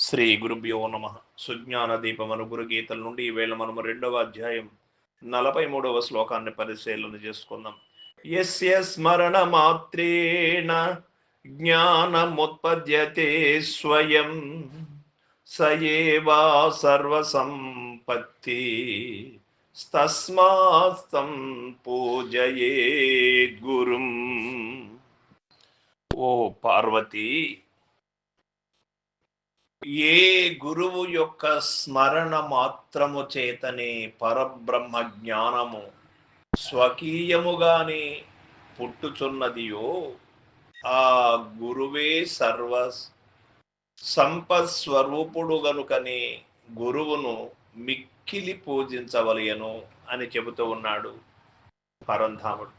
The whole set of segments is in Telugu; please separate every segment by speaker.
Speaker 1: శ్రీ గురుభ్యో నమ. సుజ్ఞాన దీపమను గురుగీతల నుండి ఈవేళ మనము 2వ అధ్యాయం 43వ శ్లోకాన్ని పరిశీలన చేసుకుందాం. యస్య స్మరణ మాత్రేణ జ్ఞానముత్పద్యతే స్వయం సయేవా సర్వసంపత్తి తస్మాత్తం పూజయేత్ గురుం. ఓ పార్వతి, ఏ గురువు యొక్క స్మరణ మాత్రము చేతనే పరబ్రహ్మ జ్ఞానము స్వకీయముగానే పుట్టుచున్నదియో ఆ గురువే సర్వ సంపత్స్వరూపుడు గనుకనే గురువును మిక్కిలి పూజించవలయను అని చెబుతూ ఉన్నాడు పరంధాముడు.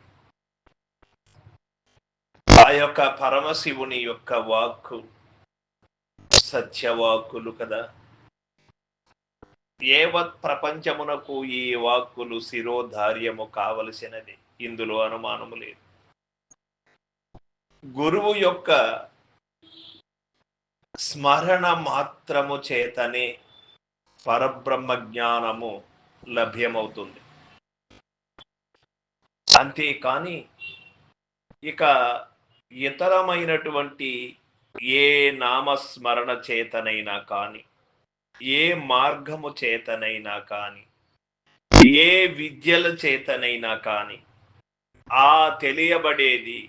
Speaker 1: ఆ యొక్క పరమశివుని యొక్క వాక్కు సత్యవాక్కులు కదా. ఏవత్ ప్రపంచమునకు ఈ వాక్కులు శిరోధార్యము కావలసినది, ఇందులో అనుమానము లేదు. గురువు యొక్క స్మరణ మాత్రము చేతనే పరబ్రహ్మ జ్ఞానము లభ్యమవుతుంది. అంతేకాని ఇక ఇతరమైనటువంటి ఏ నామస్మరణ చేతనైనా కాని, ఏ మార్గము చేతనైనా కాని, ఏ విద్యల చేతనైనా కాని ఆ తెలియబడేది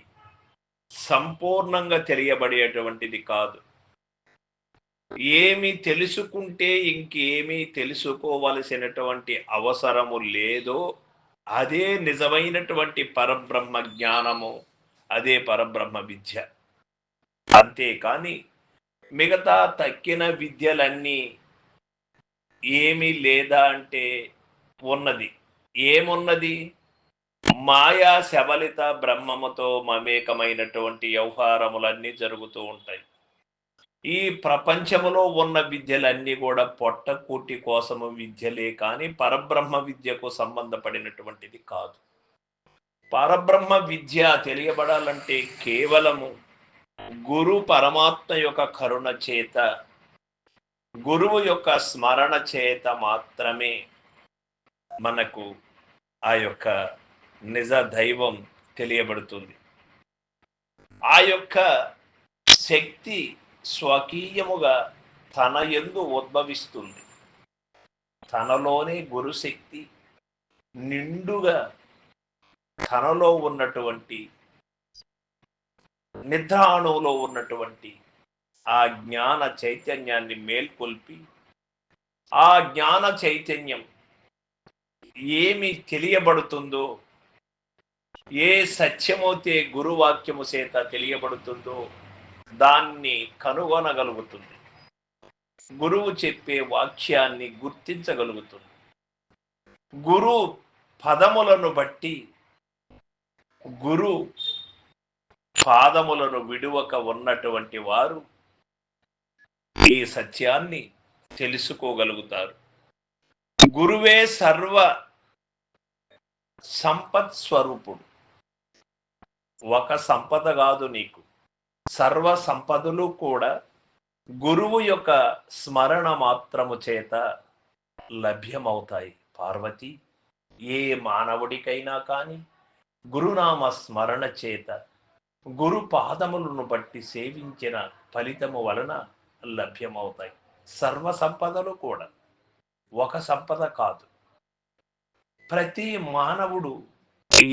Speaker 1: సంపూర్ణంగా తెలియబడేటువంటిది కాదు. ఏమి తెలుసుకుంటే ఇంకేమీ తెలుసుకోవలసినటువంటి అవసరము లేదో అదే నిజమైనటువంటి పరబ్రహ్మ జ్ఞానము, అదే పరబ్రహ్మ విద్య. అంతేకాని మిగతా తక్కిన విద్యలన్నీ ఏమీ లేదా అంటే ఉన్నది. ఏమున్నది? మాయా శబలిత బ్రహ్మముతో మమేకమైనటువంటి వ్యవహారములన్నీ జరుగుతూ ఉంటాయి. ఈ ప్రపంచములో ఉన్న విద్యలన్నీ కూడా పొట్టకూటి కోసము విద్యలే కానీ పరబ్రహ్మ విద్యకు సంబంధపడినటువంటిది కాదు. పరబ్రహ్మ విద్య తెలియబడాలంటే కేవలము గురు పరమాత్మ యొక్క కరుణ చేత, గురువు యొక్క స్మరణ చేత మాత్రమే మనకు ఆ యొక్క నిజ దైవం తెలియబడుతుంది. ఆ యొక్క శక్తి స్వకీయముగా తన యందు ఉద్భవిస్తుంది. తనలోనే గురుశక్తి నిండుగా తనలో ఉన్నటువంటి నిద్రాణువులో ఉన్నటువంటి ఆ జ్ఞాన చైతన్యాన్ని మేల్కొల్పి, ఆ జ్ఞాన చైతన్యం ఏమి తెలియబడుతుందో, ఏ సత్యమైతే గురువాక్యము చేత తెలియబడుతుందో దాన్ని కనుగొనగలుగుతుంది. గురువు చెప్పే వాక్యాన్ని గుర్తించగలుగుతుంది. గురు పదములను బట్టి, గురు పాదములను విడువక ఉన్నటువంటి వారు ఈ సత్యాన్ని తెలుసుకోగలుగుతారు. గురువే సర్వ సంపత్ స్వరూపుడు. ఒక సంపద కాదు నీకు, సర్వ సంపదలు కూడా గురువు యొక్క స్మరణ మాత్రము చేత లభ్యమవుతాయి. పార్వతి, ఏ మానవుడికైనా కానీ గురునామ స్మరణ చేత, గురు పాదములను బట్టి సేవించిన ఫలితము వలన లభ్యమవుతాయి సర్వ సంపదలు కూడా. ఒక సంపద కాదు. ప్రతి మానవుడు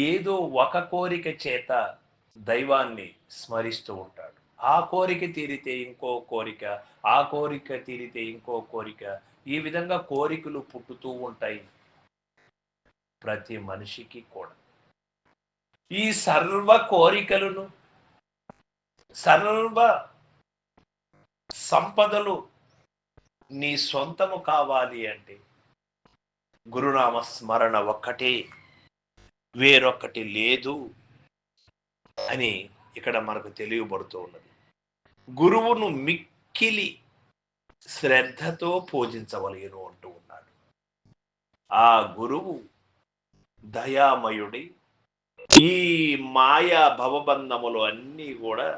Speaker 1: ఏదో ఒక కోరిక చేత దైవాన్ని స్మరిస్తూ ఉంటాడు. ఆ కోరిక తీరితే ఇంకో కోరిక, ఆ కోరిక తీరితే ఇంకో కోరిక, ఈ విధంగా కోరికలు పుట్టుతూ ఉంటాయి ప్రతి మనిషికి కూడా. ఈ సర్వ కోరికలను, సర్వ సంపదలు నీ సొంతము కావాలి అంటే గురునామ స్మరణ ఒక్కటే, వేరొక్కటి లేదు అని ఇక్కడ మనకు తెలియబడుతూ ఉన్నది. గురువును మిక్కిలి శ్రద్ధతో పూజించవలెను అంటూ ఉన్నాడు. ఆ గురువు దయామయుడి ఈ మాయా భవబంధములు అన్నీ కూడా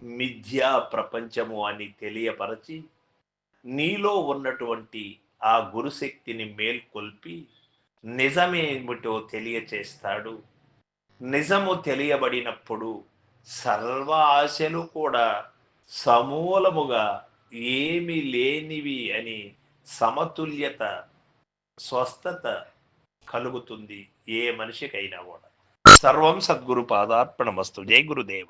Speaker 1: మిథ్యా ప్రపంచము అని తెలియపరచి నీలో ఉన్నటువంటి ఆ గురుశక్తిని మేల్కొల్పి నిజమేమిటో తెలియచేస్తాడు. నిజము తెలియబడినప్పుడు సర్వ ఆశలు కూడా సమూలముగా ఏమి లేనివి అని సమతుల్యత, స్వస్థత కలుగుతుంది ఏ మనిషికైనా కూడా. సర్వం సద్గురు పాదార్పణమస్తు. జై గురుదేవ.